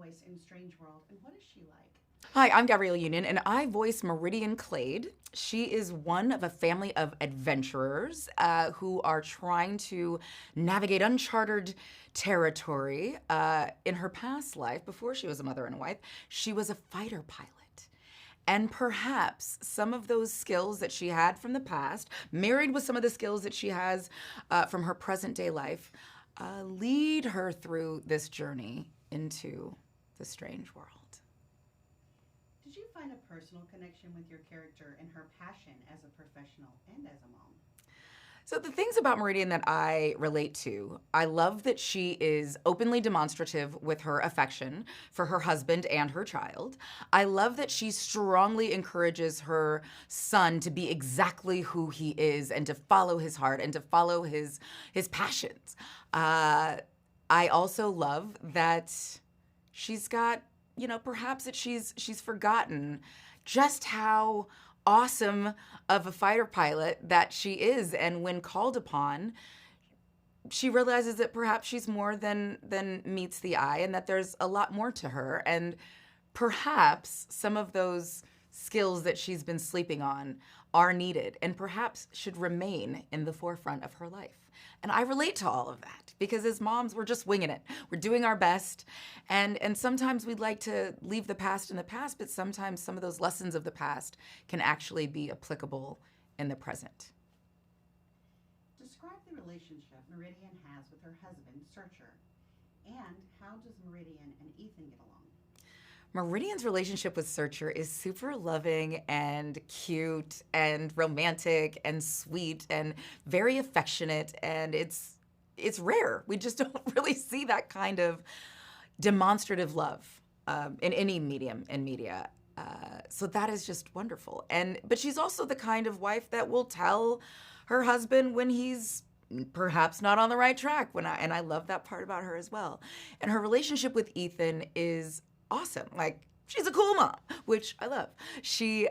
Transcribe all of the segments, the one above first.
voice in Strange World, and what is she like? Hi, I'm Gabrielle Union, and I voice Meridian Clade. She is one of a family of adventurers who are trying to navigate uncharted territory. In her past life, before she was a mother and a wife, she was a fighter pilot. And perhaps some of those skills that she had from the past, married with some of the skills that she has from her present day life, lead her through this journey into the strange world. Did you find a personal connection with your character and her passion as a professional and as a mom? So the things about Meridian that I relate to, I love that she is openly demonstrative with her affection for her husband and her child. I love that she strongly encourages her son to be exactly who he is and to follow his heart and to follow his passions. I also love that she's got, perhaps that she's forgotten just how awesome of a fighter pilot that she is, and when called upon, she realizes that perhaps she's more than meets the eye, and that there's a lot more to her, and perhaps some of those skills that she's been sleeping on are needed and perhaps should remain in the forefront of her life. And I relate to all of that because as moms, we're just winging it. We're doing our best. And sometimes we'd like to leave the past in the past, but sometimes some of those lessons of the past can actually be applicable in the present. Describe the relationship Meridian has with her husband, Searcher, and how does Meridian and Ethan get along? Meridian's relationship with Searcher is super loving and cute and romantic and sweet and very affectionate, and it's rare. We just don't really see that kind of demonstrative love in any medium in media. So that is just wonderful. But she's also the kind of wife that will tell her husband when he's perhaps not on the right track. And I love that part about her as well. And her relationship with Ethan is awesome. Like, she's a cool mom, which I love. She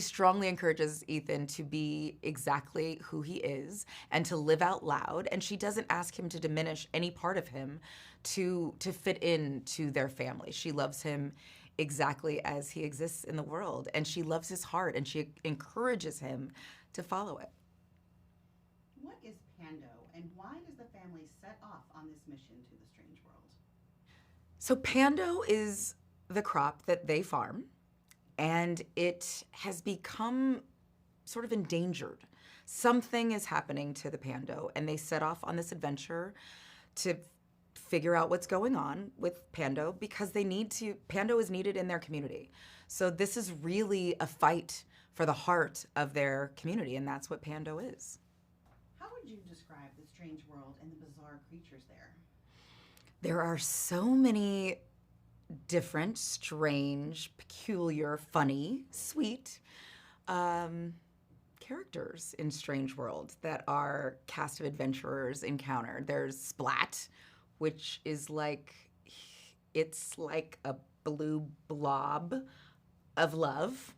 strongly encourages Ethan to be exactly who he is and to live out loud. And she doesn't ask him to diminish any part of him to fit into their family. She loves him exactly as he exists in the world. And she loves his heart, and she encourages him to follow it. What is Pando, and why does the family set off on this mission to the strange world? So Pando is the crop that they farm, and it has become sort of endangered. Something is happening to the Pando, and they set off on this adventure to figure out what's going on with Pando because Pando is needed in their community. So this is really a fight for the heart of their community, and that's what Pando is. How would you describe the strange world and the bizarre creatures there? There are so many different, strange, peculiar, funny, sweet characters in Strange World that our cast of adventurers encounter. There's Splat, which is it's like a blue blob of love.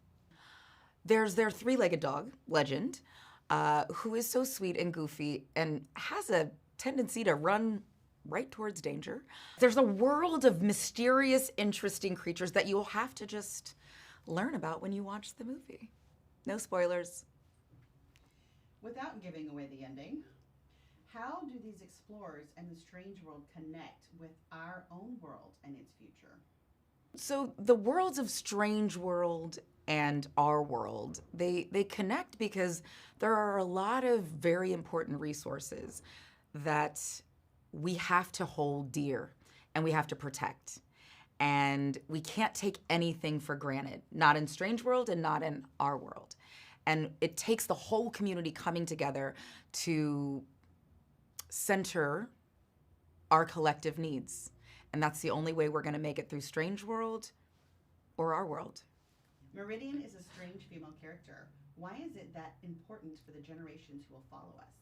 There's their three-legged dog, Legend, who is so sweet and goofy and has a tendency to run right towards danger. There's a world of mysterious, interesting creatures that you'll have to just learn about when you watch the movie. No spoilers. Without giving away the ending, how do these explorers and the strange world connect with our own world and its future? So the worlds of Strange World and our world, they connect because there are a lot of very important resources that we have to hold dear and we have to protect. And we can't take anything for granted, not in Strange World and not in our world. And it takes the whole community coming together to center our collective needs. And that's the only way we're going to make it through Strange World or our world. Meridian is a strange female character. Why is it that important for the generations who will follow us?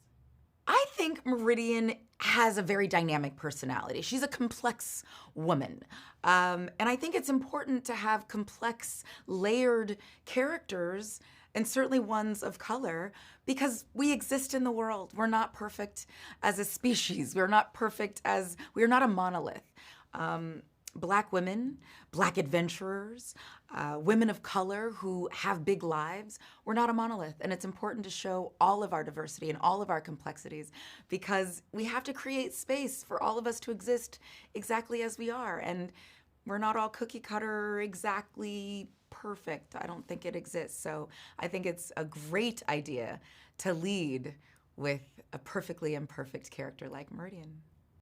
I think Meridian has a very dynamic personality. She's a complex woman. And I think it's important to have complex, layered characters, and certainly ones of color, because we exist in the world. We're not perfect as a species. We're not a monolith. Black women, Black adventurers, women of color who have big lives. We're not a monolith, and it's important to show all of our diversity and all of our complexities because we have to create space for all of us to exist exactly as we are. And we're not all cookie cutter, exactly perfect. I don't think it exists. So I think it's a great idea to lead with a perfectly imperfect character like Meridian.